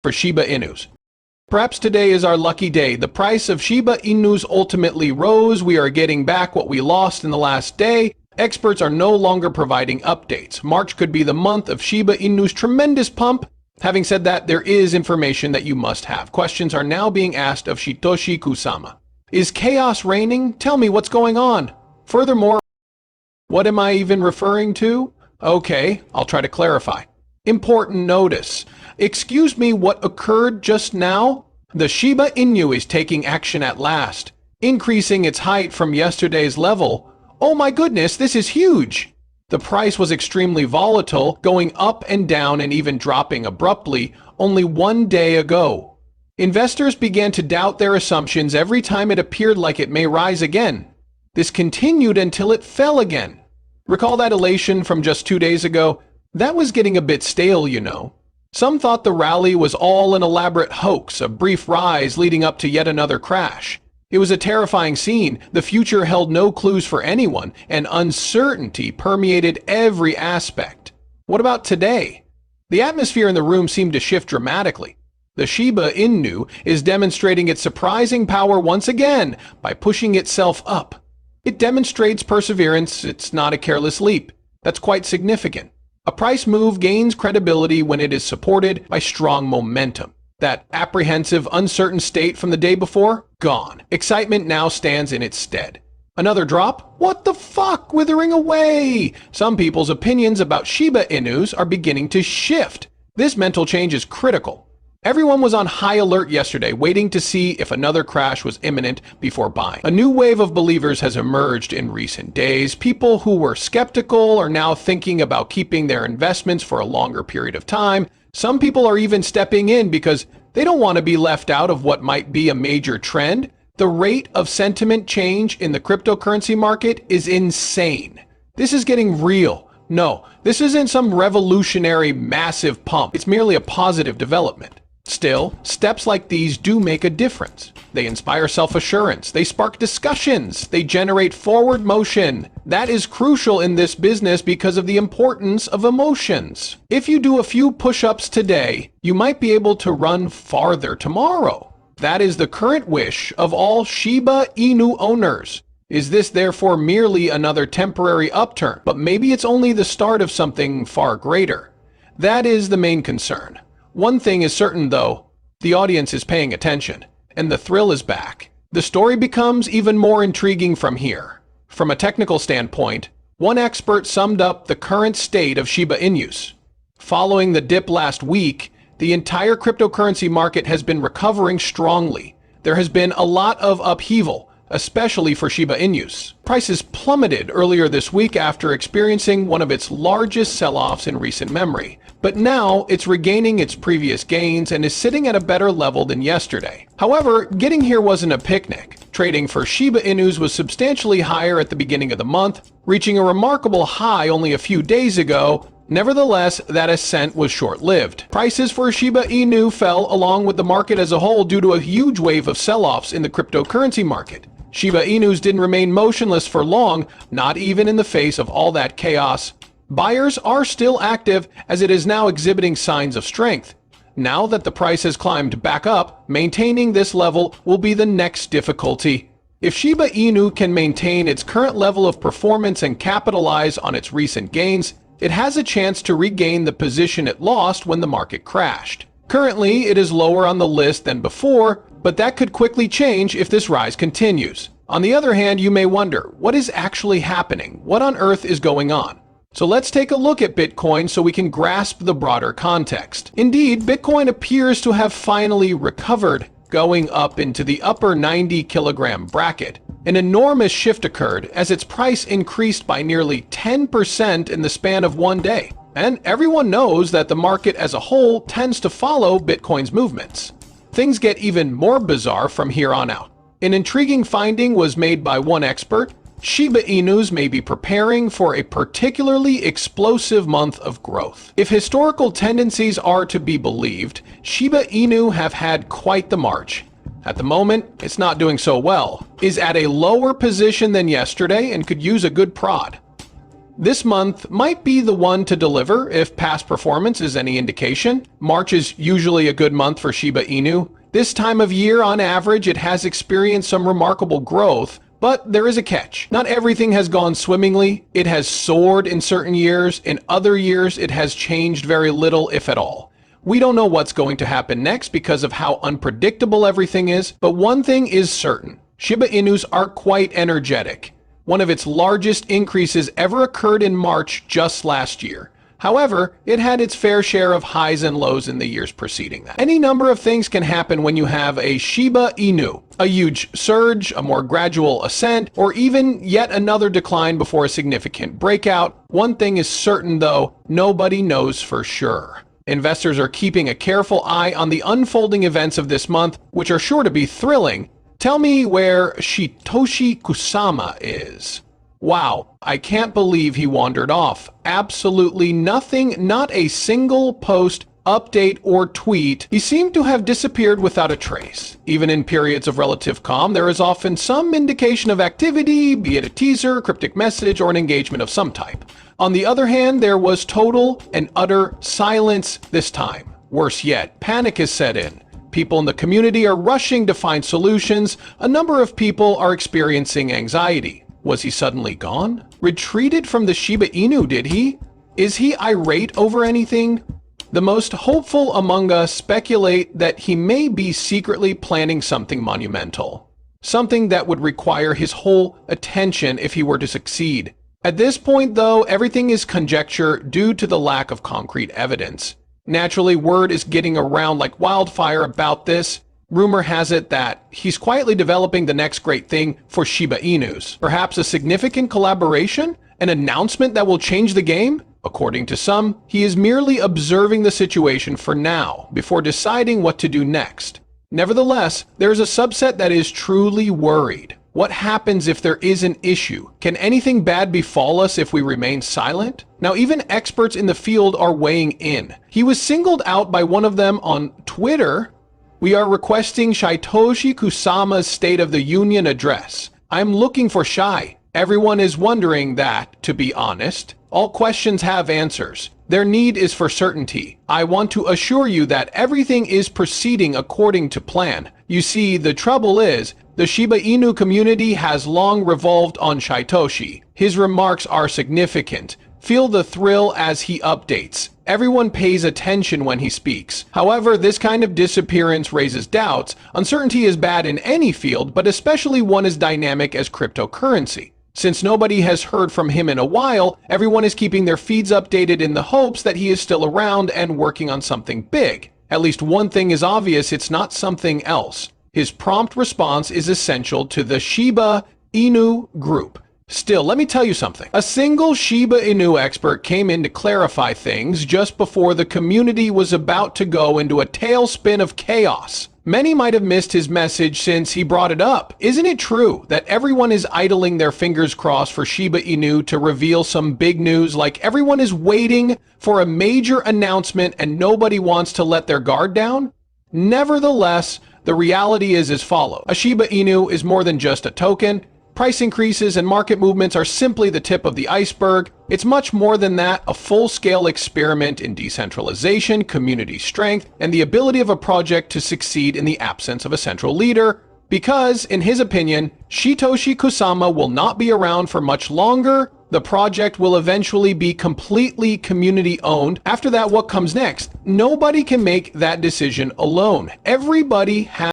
for Shiba Inus. Perhaps today is our lucky day. The price of Shiba Inus ultimately rose. We are getting back what we lost in the last day. Experts are no longer providing updates. March could be the month of Shiba Inu's tremendous pump. Having said that, there is information that you must have. Questions are now being asked of Shitoshi Kusama. Is chaos reigning? Tell me what's going on. Furthermore, what am I even referring to? Okay, I'll try to clarify. Important notice. Excuse me, what occurred just now? The Shiba Inu is taking action at last, increasing its height from yesterday's level. Oh my goodness, this is huge! The price was extremely volatile, going up and down and even dropping abruptly only one day ago. Investors began to doubt their assumptions every time it appeared like it may rise again. This continued until it fell again. Recall that elation from just 2 days ago? That was getting a bit stale, you know. Some thought the rally was all an elaborate hoax, a brief rise leading up to yet another crash. It was a terrifying scene. The future held no clues for anyone, and uncertainty permeated every aspect. What about today? The atmosphere in the room seemed to shift dramatically. The Shiba Inu is demonstrating its surprising power once again by pushing itself up. It demonstrates perseverance. It's not a careless leap. That's quite significant. A price move gains credibility when it is supported by strong momentum. That apprehensive, uncertain state from the day before? Gone. Excitement now stands in its stead. Another drop? What the fuck? Withering away! Some people's opinions about Shiba Inus are beginning to shift. This mental change is critical. Everyone was on high alert yesterday, waiting to see if another crash was imminent before buying. A new wave of believers has emerged in recent days. People who were skeptical are now thinking about keeping their investments for a longer period of time. Some people are even stepping in because they don't want to be left out of what might be a major trend. The rate of sentiment change in the cryptocurrency market is insane. This is getting real. No, this isn't some revolutionary massive pump. It's merely a positive development. Still, steps like these do make a difference. They inspire self-assurance, they spark discussions, they generate forward motion. That is crucial in this business because of the importance of emotions. If you do a few push-ups today, you might be able to run farther tomorrow. That is the current wish of all Shiba Inu owners. Is this therefore merely another temporary upturn? But maybe it's only the start of something far greater. That is the main concern. One thing is certain though, the audience is paying attention, and the thrill is back. The story becomes even more intriguing from here. From a technical standpoint, one expert summed up the current state of Shiba Inus. Following the dip last week, the entire cryptocurrency market has been recovering strongly. There has been a lot of upheaval, especially for Shiba Inus. Prices plummeted earlier this week after experiencing one of its largest sell-offs in recent memory. But now it's regaining its previous gains and is sitting at a better level than yesterday. However, getting here wasn't a picnic. Trading for Shiba Inus was substantially higher at the beginning of the month, reaching a remarkable high only a few days ago. Nevertheless, that ascent was short-lived. Prices for Shiba Inu fell along with the market as a whole due to a huge wave of sell-offs in the cryptocurrency market. Shiba Inus didn't remain motionless for long, not even in the face of all that chaos. Buyers are still active as it is now exhibiting signs of strength. Now that the price has climbed back up, maintaining this level will be the next difficulty. If Shiba Inu can maintain its current level of performance and capitalize on its recent gains, it has a chance to regain the position it lost when the market crashed. Currently, it is lower on the list than before, but that could quickly change if this rise continues. On the other hand, you may wonder, what is actually happening? What on earth is going on? So let's take a look at Bitcoin so we can grasp the broader context. Indeed, Bitcoin appears to have finally recovered, going up into the upper 90-kilogram bracket. An enormous shift occurred as its price increased by nearly 10% in the span of one day. And everyone knows that the market as a whole tends to follow Bitcoin's movements. Things get even more bizarre from here on out. An intriguing finding was made by one expert. Shiba Inus may be preparing for a particularly explosive month of growth. If historical tendencies are to be believed, Shiba Inu have had quite the march. At the moment, it's not doing so well, is at a lower position than yesterday and could use a good prod. This month might be the one to deliver if past performance is any indication. March is usually a good month for Shiba Inu. This time of year, on average, it has experienced some remarkable growth, but there is a catch. Not everything has gone swimmingly. It has soared in certain years. In other years, it has changed very little, if at all. We don't know what's going to happen next because of how unpredictable everything is, but one thing is certain. Shiba Inus are quite energetic. One of its largest increases ever occurred in March just last year. However, it had its fair share of highs and lows in the years preceding that. Any number of things can happen when you have a Shiba Inu. A huge surge, a more gradual ascent, or even yet another decline before a significant breakout. One thing is certain though, nobody knows for sure. Investors are keeping a careful eye on the unfolding events of this month, which are sure to be thrilling. Tell me where Satoshi Kusama is. Wow, I can't believe he wandered off. Absolutely nothing, not a single post, update, or tweet. He seemed to have disappeared without a trace. Even in periods of relative calm, there is often some indication of activity, be it a teaser, cryptic message, or an engagement of some type. On the other hand, there was total and utter silence this time. Worse yet, panic has set in. People in the community are rushing to find solutions. A number of people are experiencing anxiety. Was he suddenly gone? Retreated from the Shiba Inu, did he? Is he irate over anything? The most hopeful among us speculate that he may be secretly planning something monumental. Something that would require his whole attention if he were to succeed. At this point, though, everything is conjecture due to the lack of concrete evidence. Naturally, word is getting around like wildfire about this. Rumor has it that he's quietly developing the next great thing for Shiba Inus. Perhaps a significant collaboration? An announcement that will change the game? According to some, he is merely observing the situation for now, before deciding what to do next. Nevertheless, there's a subset that is truly worried. What happens if there is an issue? Can anything bad befall us if we remain silent? Now, even experts in the field are weighing in. He was singled out by one of them on Twitter. We are requesting Satoshi Kusama's State of the Union address. I'm looking for Shai. Everyone is wondering that, to be honest. All questions have answers. Their need is for certainty. I want to assure you that everything is proceeding according to plan. You see, the trouble is, the Shiba Inu community has long revolved on Satoshi. His remarks are significant. Feel the thrill as he updates. Everyone pays attention when he speaks. However, this kind of disappearance raises doubts. Uncertainty is bad in any field, but especially one as dynamic as cryptocurrency. Since nobody has heard from him in a while, everyone is keeping their feeds updated in the hopes that he is still around and working on something big. At least one thing is obvious, it's not something else. His prompt response is essential to the Shiba Inu group. Still, let me tell you something. A single Shiba Inu expert came in to clarify things just before the community was about to go into a tailspin of chaos. Many might have missed his message since he brought it up. Isn't it true that everyone is idling their fingers crossed for Shiba Inu to reveal some big news, like everyone is waiting for a major announcement and nobody wants to let their guard down? Nevertheless, the reality is as follows. A Shiba Inu is more than just a token. Price increases and market movements are simply the tip of the iceberg. It's much more than that, a full-scale experiment in decentralization, community strength, and the ability of a project to succeed in the absence of a central leader. Because, in his opinion, Satoshi Kusama will not be around for much longer. The project will eventually be completely community-owned. After that, what comes next? Nobody can make that decision alone. Everybody has